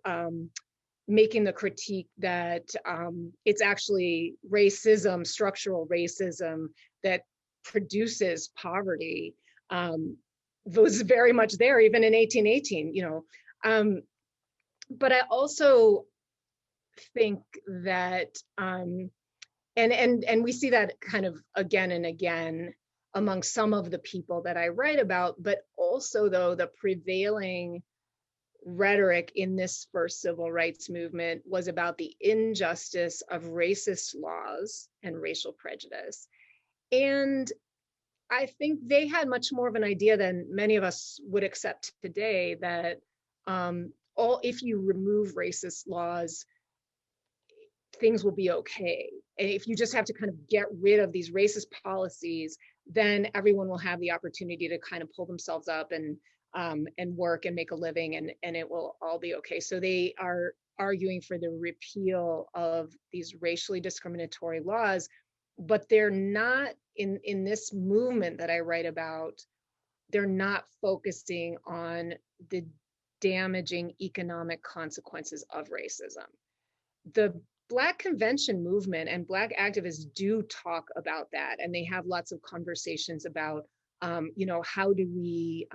making the critique that it's actually racism, structural racism, that produces poverty, was very much there even in 1818, you know. But I also think that, and we see that kind of again and again among some of the people that I write about, but also though the prevailing rhetoric in this first civil rights movement was about the injustice of racist laws and racial prejudice. And I think they had much more of an idea than many of us would accept today that if you remove racist laws, things will be okay. And if you just have to kind of get rid of these racist policies, then everyone will have the opportunity to kind of pull themselves up and work and make a living, and it will all be okay. So they are arguing for the repeal of these racially discriminatory laws, but they're not in this movement that I write about, they're not focusing on the damaging economic consequences of racism. The Black Convention movement and Black activists do talk about that, and they have lots of conversations about, you know, how do we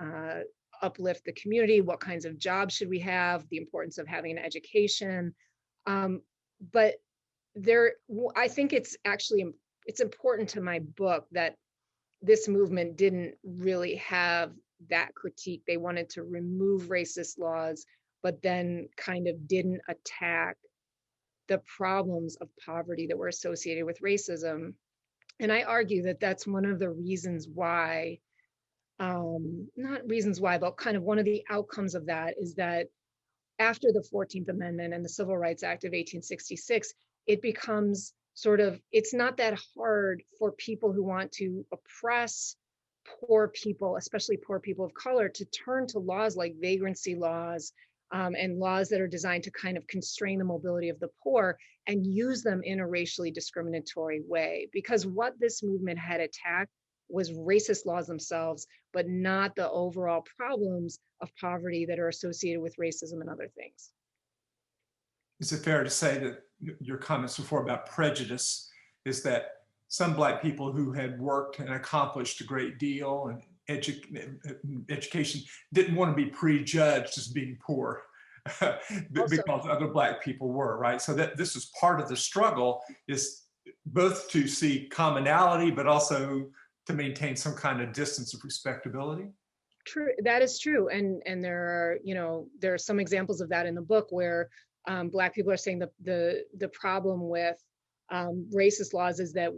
uplift the community? What kinds of jobs should we have? The importance of having an education. But I think it's important to my book that this movement didn't really have that critique. They wanted to remove racist laws, but then kind of didn't attack the problems of poverty that were associated with racism. And I argue that that's one of the reasons why, not reasons why, but kind of one of the outcomes of that is that after the 14th Amendment and the Civil Rights Act of 1866, it becomes sort of, it's not that hard for people who want to oppress poor people, especially poor people of color, to turn to laws like vagrancy laws and laws that are designed to kind of constrain the mobility of the poor and use them in a racially discriminatory way. Because what this movement had attacked was racist laws themselves, but not the overall problems of poverty that are associated with racism and other things. Is it fair to say that your comments before about prejudice is that some Black people who had worked and accomplished a great deal and education didn't want to be prejudged as being poor because other Black people were, right? So that this is part of the struggle, is both to see commonality, but also to maintain some kind of distance of respectability? True, that is true. And there are, you know, there are some examples of that in the book where Black people are saying the problem with racist laws is that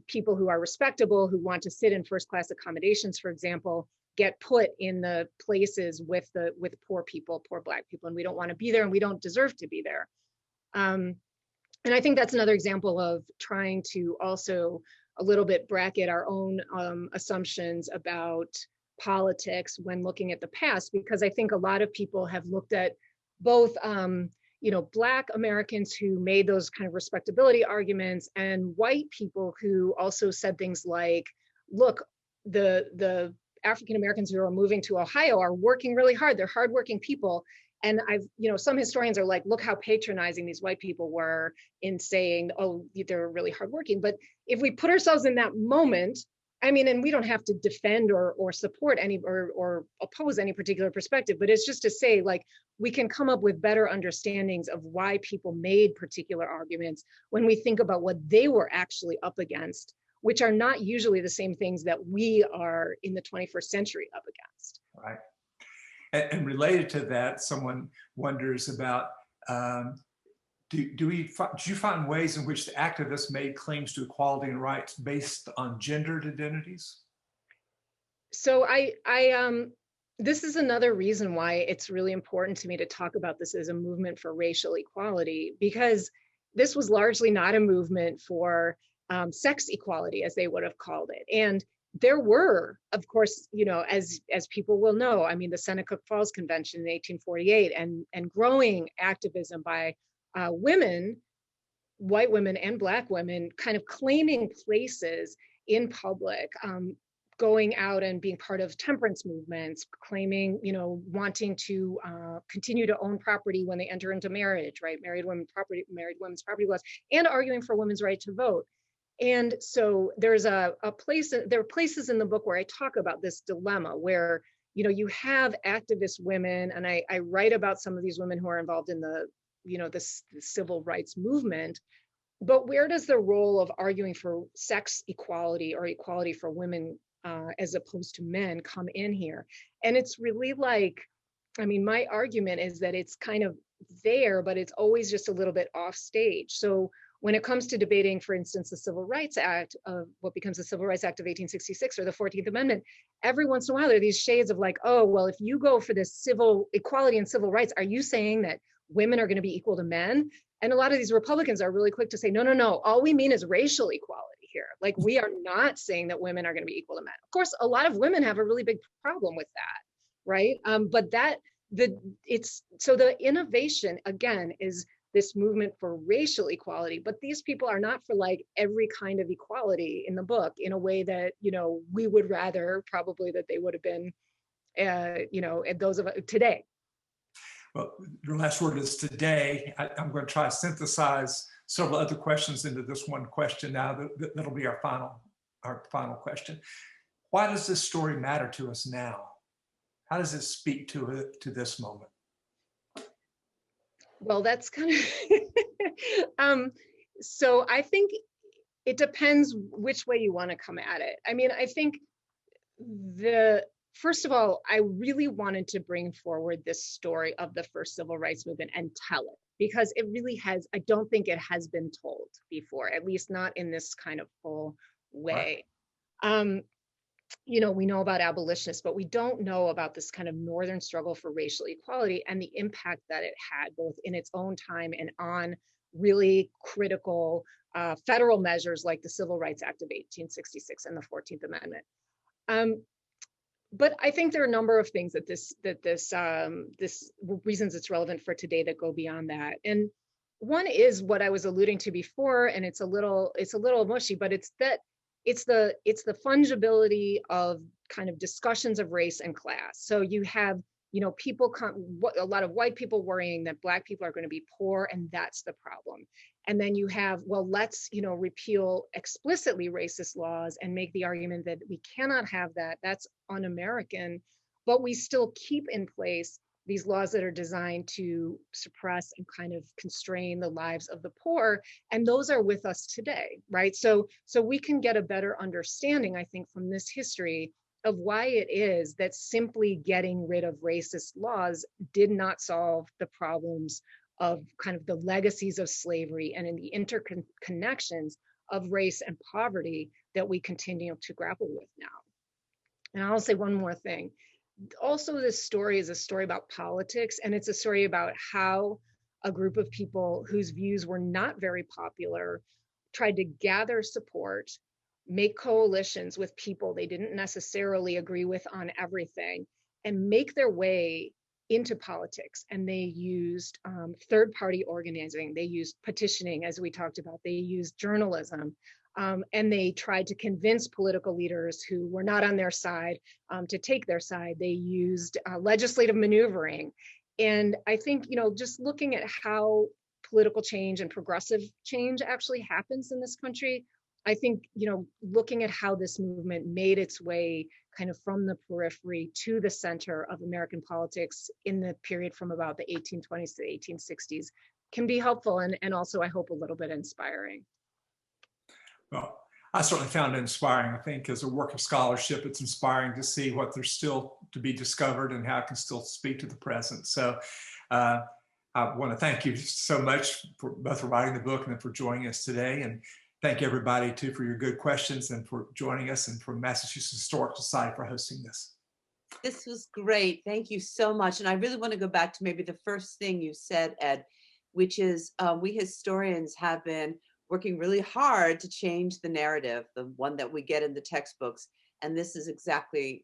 people who are respectable, who want to sit in first-class accommodations, for example, get put in the places with poor people, poor Black people, and we don't want to be there and we don't deserve to be there. And I think that's another example of trying to also a little bit bracket our own assumptions about politics when looking at the past, because I think a lot of people have looked at both Black Americans who made those kind of respectability arguments and white people who also said things like, look, the African Americans who are moving to Ohio are working really hard. They're hardworking people. And some historians are like, look how patronizing these white people were in saying, oh, they're really hardworking. But if we put ourselves in that moment, I mean, and we don't have to defend or support any or oppose any particular perspective, but it's just to say, like, we can come up with better understandings of why people made particular arguments when we think about what they were actually up against, which are not usually the same things that we are in the 21st century up against. Right. And related to that, someone wonders about, do you find ways in which the activists made claims to equality and rights based on gendered identities? So this is another reason why it's really important to me to talk about this as a movement for racial equality, because this was largely not a movement for sex equality, as they would have called it. And there were, of course, as people will know, I mean, the Seneca Falls Convention in 1848 and growing activism by women, white women and Black women, kind of claiming places in public, going out and being part of temperance movements, claiming, wanting to continue to own property when they enter into marriage, right? Married women's property laws, and arguing for women's right to vote. And so there's there are places in the book where I talk about this dilemma where, you have activist women, and I write about some of these women who are involved in the civil rights movement, but where does the role of arguing for sex equality or equality for women as opposed to men come in here? And it's really like, I mean, my argument is that it's kind of there, but it's always just a little bit off stage. So when it comes to debating, for instance, the Civil Rights Act, of what becomes the Civil Rights Act of 1866 or the 14th Amendment, every once in a while there are these shades of like, oh, well, if you go for this civil equality and civil rights, are you saying that women are going to be equal to men? And a lot of these Republicans are really quick to say, no, all we mean is racial equality here. Like, we are not saying that women are going to be equal to men. Of course, a lot of women have a really big problem with that, right? But the innovation, again, is this movement for racial equality, but these people are not for like every kind of equality in the book in a way that, we would rather probably that they would have been, those of today. Well, your last word is today. I'm going to try to synthesize several other questions into this one question now. That'll be our final question. Why does this story matter to us now? How does it speak to this moment? Well, that's kind of, so I think it depends which way you want to come at it. I mean, I think first of all, I really wanted to bring forward this story of the first civil rights movement and tell it, because it really has, I don't think it has been told before, at least not in this kind of full way. Right. We know about abolitionists, but we don't know about this kind of Northern struggle for racial equality and the impact that it had both in its own time and on really critical federal measures like the Civil Rights Act of 1866 and the 14th Amendment. But I think there are a number of things that this reasons it's relevant for today that go beyond that. And one is what I was alluding to before, and it's a little mushy, but it's the fungibility of kind of discussions of race and class. So you have, a lot of white people worrying that Black people are going to be poor, and that's the problem. And then you have, well, let's, repeal explicitly racist laws and make the argument that we cannot have that. That's un-American, but we still keep in place these laws that are designed to suppress and kind of constrain the lives of the poor. And those are with us today, right? So we can get a better understanding, I think, from this history of why it is that simply getting rid of racist laws did not solve the problems of kind of the legacies of slavery and in the interconnections of race and poverty that we continue to grapple with now. And I'll say one more thing. Also, this story is a story about politics, and it's a story about how a group of people whose views were not very popular tried to gather support, make coalitions with people they didn't necessarily agree with on everything, and make their way into politics. And they used third-party organizing, they used petitioning, as we talked about, they used journalism, and they tried to convince political leaders who were not on their side to take their side. They used legislative maneuvering. And I think, just looking at how political change and progressive change actually happens in this country, I think, looking at how this movement made its way kind of from the periphery to the center of American politics in the period from about the 1820s to the 1860s can be helpful and also, I hope, a little bit inspiring. Well, I certainly found it inspiring. I think as a work of scholarship, it's inspiring to see what there's still to be discovered and how it can still speak to the present. So I want to thank you so much for both for writing the book and for joining us today. And thank everybody too for your good questions and for joining us, and for Massachusetts Historical Society for hosting this. This was great. Thank you so much. And I really want to go back to maybe the first thing you said, Ed, which is we historians have been working really hard to change the narrative, the one that we get in the textbooks. And this is exactly,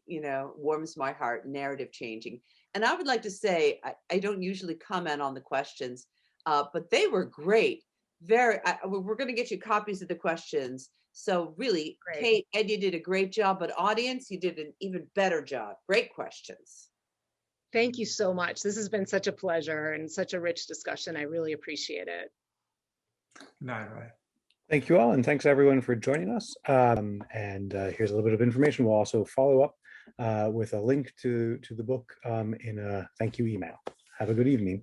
warms my heart, narrative changing. And I would like to say, I don't usually comment on the questions, but they were great. We're going to get you copies of the questions. So really, Great. Kate, Ed, you did a great job, but audience, you did an even better job. Great questions. Thank you so much. This has been such a pleasure and such a rich discussion. I really appreciate it. Good night, everybody. Thank you all, and thanks everyone for joining us. Here's a little bit of information. We'll also follow up with a link to the book in a thank you email. Have a good evening.